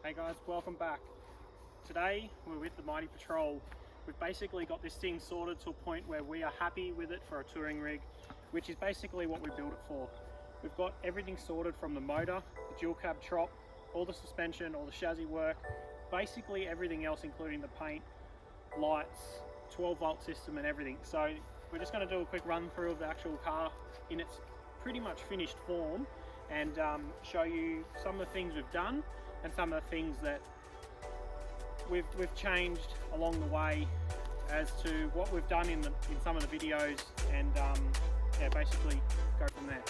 Hey guys, welcome back. Today we're with the Mighty Patrol. We've basically got this thing sorted to a point where we are happy with it for a touring rig, which is basically what we built it for. We've got everything sorted from the motor, the dual cab chop, all the suspension, all the chassis work, basically everything else including the paint, lights, 12 volt system and everything. So we're just going to do a quick run through of the actual car in its pretty much finished form and show you some of the things we've done and some of the things that we've changed along the way as to what we've done in some of the videos, and yeah, basically go from there.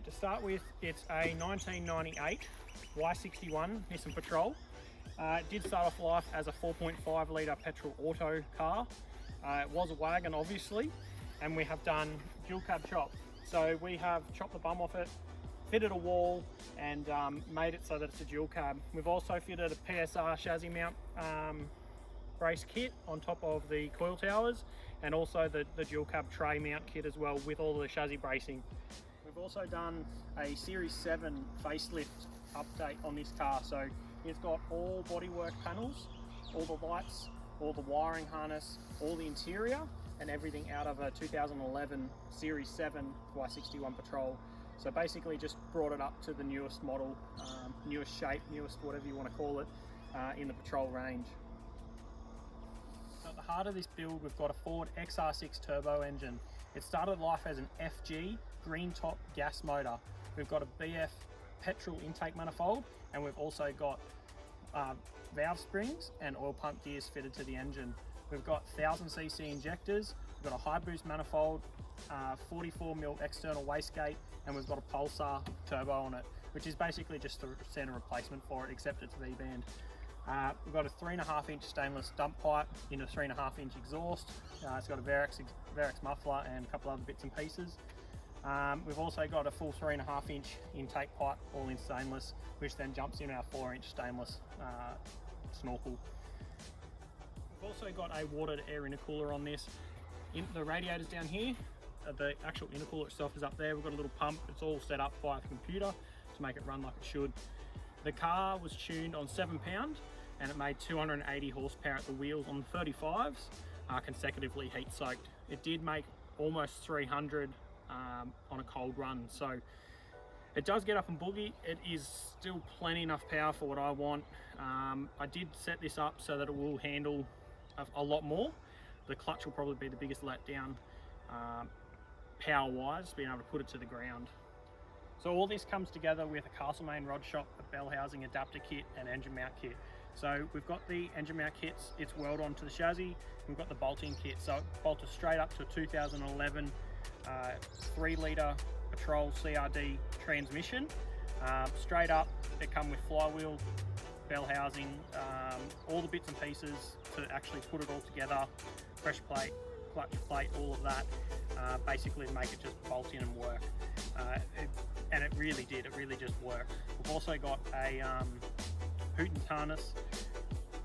To start with, it's a 1998 Y61 Nissan Patrol. It did start off life as a 4.5 litre petrol auto car. It was a wagon obviously, and we have done dual cab chop. So we have chopped the bum off it, fitted a wall and made it so that it's a dual cab. We've also fitted a PSR chassis mount brace kit on top of the coil towers, and also the dual cab tray mount kit as well with all the chassis bracing. We've also done a Series 7 facelift update on this car. So it's got all bodywork panels, all the lights, all the wiring harness, all the interior and everything out of a 2011 Series 7 Y61 Patrol. So basically just brought it up to the newest model, newest shape, newest whatever you want to call it, in the Patrol range. So at the heart of this build, we've got a Ford XR6 turbo engine. It started life as an FG green top gas motor. We've got a BF petrol intake manifold, and we've also got valve springs and oil pump gears fitted to the engine. We've got 1000cc injectors, we've got a high boost manifold, 44mm external wastegate, and we've got a Pulsar turbo on it, which is basically just the standard replacement for it, except it's V-band. We've got a 3.5-inch stainless dump pipe in a 3.5-inch exhaust. It's got a Varex muffler and a couple other bits and pieces. We've also got a full 3.5-inch intake pipe, all in stainless, which then jumps in our 4-inch stainless snorkel. We've also got a water to air intercooler on this. The radiator's down here. The actual intercooler itself is up there. We've got a little pump. It's all set up via the computer to make it run like it should. The car was tuned on 7 pound and it made 280 horsepower at the wheels on the 35s, consecutively heat soaked. It did make almost 300 on a cold run, so it does get up and boogie. It is still plenty enough power for what I want. I did set this up so that it will handle a lot more. The clutch will probably be the biggest letdown power wise, being able to put it to the ground. So all this comes together with a Castlemaine rod shop, a bell housing adapter kit and engine mount kit. So we've got the engine mount kits, it's welded onto the chassis. We've got the bolting kit, so it bolted straight up to a 2011 3-litre Patrol CRD transmission. Straight up, it come with flywheel, bell housing, all the bits and pieces to actually put it all together, pressure plate, clutch plate, all of that, basically to make it just bolt in and work. And it really did, it really just worked. We've also got a Hooten's harness,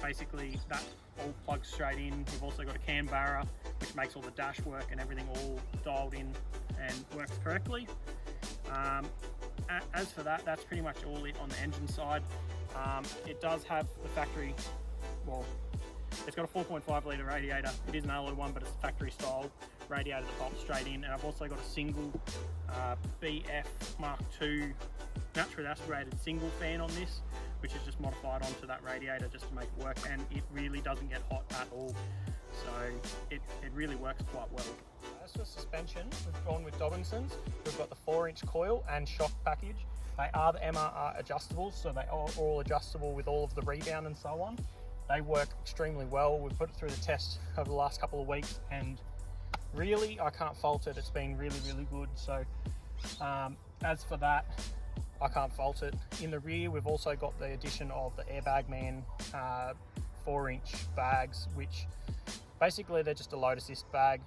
basically that all plugs straight in. We've also got a Canberra, which makes all the dash work and everything all dialed in and works correctly. As for that, that's pretty much all it on the engine side. It does have the factory, well, It's got a 4.5 litre radiator. It is an alloy one, but it's a factory style radiator that bolts straight in. And I've also got a single BF Mark II naturally aspirated single fan on this, which is just modified onto that radiator just to make it work, and it really doesn't get hot at all. So it really works quite well. As for suspension, we've gone with Dobinson's. We've got the 4-inch coil and shock package. They are the MRR adjustables, so they are all adjustable with all of the rebound and so on. They work extremely well. We've put it through the test over the last couple of weeks, and really I can't fault it. It's been really, really good. So as for that, I can't fault it. In the rear, we've also got the addition of the Airbag Man 4-inch bags, which basically they're just a load assist bag,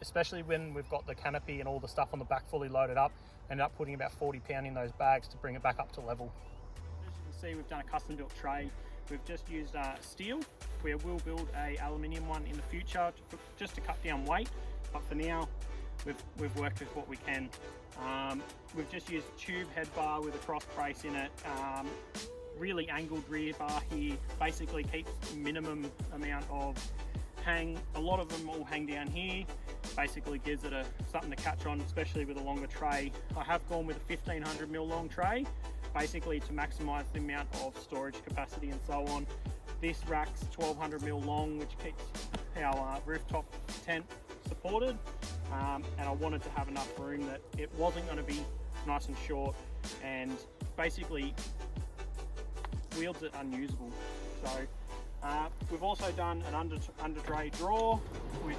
especially when we've got the canopy and all the stuff on the back fully loaded up. Ended up putting about 40 pound in those bags to bring it back up to level. As you can see, we've done a custom built tray. We've just used steel. We will build a aluminium one in the future just to cut down weight, but for now we've worked with what we can. We've just used a tube head bar with a cross brace in it. Really angled rear bar here, basically keeps minimum amount of hang. A lot of them all hang down here, basically gives it something to catch on, especially with a longer tray. I have gone with a 1500mm long tray, basically to maximize the amount of storage capacity and so on. This rack's 1200mm long, which keeps our rooftop tent supported, and I wanted to have enough room that it wasn't going to be nice and short, and basically wields it unusable. So we've also done an under tray drawer, which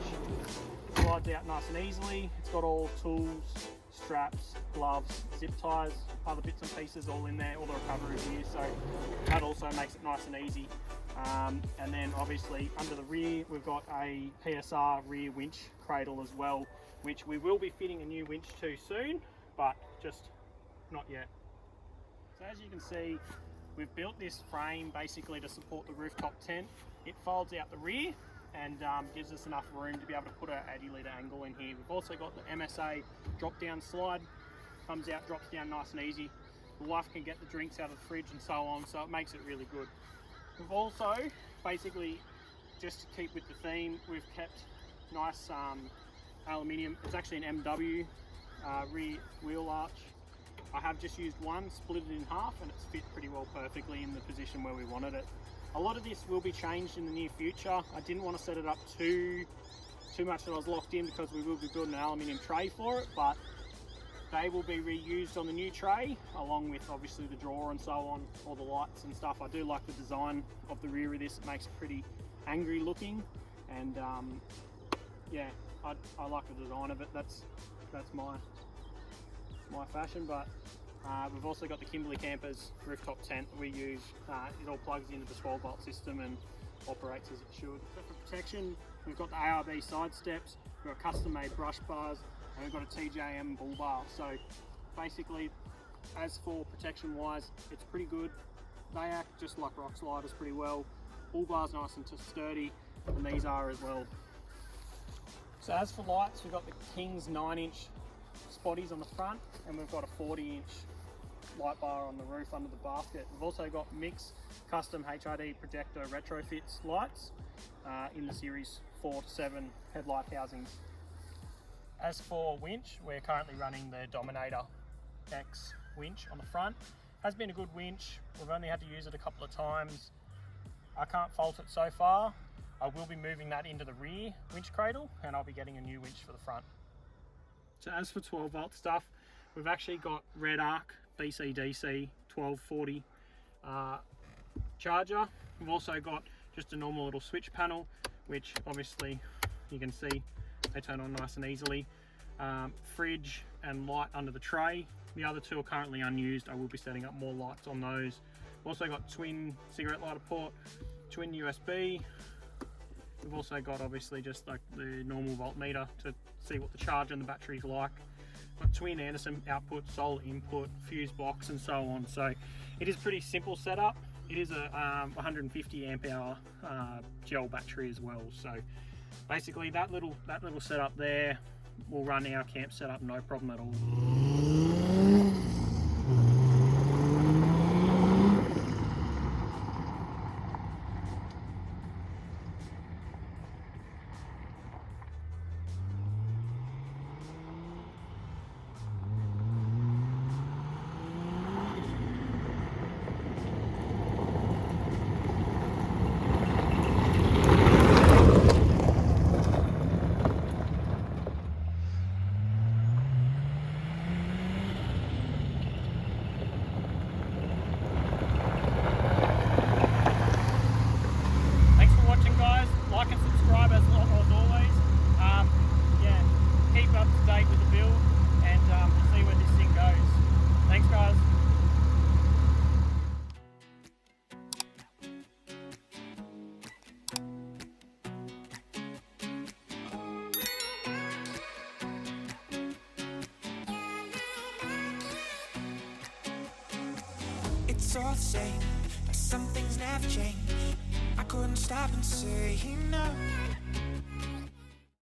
slides out nice and easily. It's got all tools, straps, gloves, zip ties, other bits and pieces all in there, all the recovery here, so that also makes it nice and easy. And then obviously under the rear we've got a PSR rear winch cradle as well, which we will be fitting a new winch to soon, but just not yet. So as you can see, we've built this frame basically to support the rooftop tent. It folds out the rear and gives us enough room to be able to put an 80 litre angle in here. We've also got the MSA drop down slide, comes out, drops down nice and easy. The wife can get the drinks out of the fridge and so on, so it makes it really good. We've also, basically, just to keep with the theme, we've kept nice aluminium. It's actually an MW rear wheel arch. I have just used one, split it in half, and it's fit pretty well perfectly in the position where we wanted it. A lot of this will be changed in the near future. I didn't want to set it up too much that I was locked in, because we will be building an aluminium tray for it, but they will be reused on the new tray, along with obviously the drawer and so on, all the lights and stuff. I do like the design of the rear of this. It makes it pretty angry looking, and yeah, I like the design of it. That's my fashion. But we've also got the Kimberley Campers rooftop tent that we use. It all plugs into the 12-volt system and operates as it should. So for protection, we've got the ARB side steps, we've got custom-made brush bars, and we've got a TJM bull bar. So basically, as for protection wise, it's pretty good. They act just like rock sliders pretty well. Bull bar's nice and sturdy, and these are as well. So as for lights, we've got the King's 9-inch spotties on the front, and we've got a 40-inch light bar on the roof under the basket. We've also got Mix custom HID projector retrofits lights in the series 4 to 7 headlight housings. As for winch, we're currently running the Dominator X winch on the front. Has been a good winch. We've only had to use it a couple of times. I can't fault it so far. I will be moving that into the rear winch cradle, and I'll be getting a new winch for the front. So as for 12-volt stuff, we've actually got Red Arc DC-DC 1240 charger. We've also got just a normal little switch panel, which obviously you can see they turn on nice and easily. Fridge and light under the tray. The other two are currently unused. I will be setting up more lights on those. We've also got twin cigarette lighter port, twin USB. We've also got obviously just like the normal voltmeter to see what the charge on the battery is like. Got twin Anderson output, solar input, fuse box and so on. So it is pretty simple setup. It is a 150 amp hour gel battery as well. So basically that little setup there will run our camp setup no problem at all. it's all the same, like some things never change. I couldn't stop and say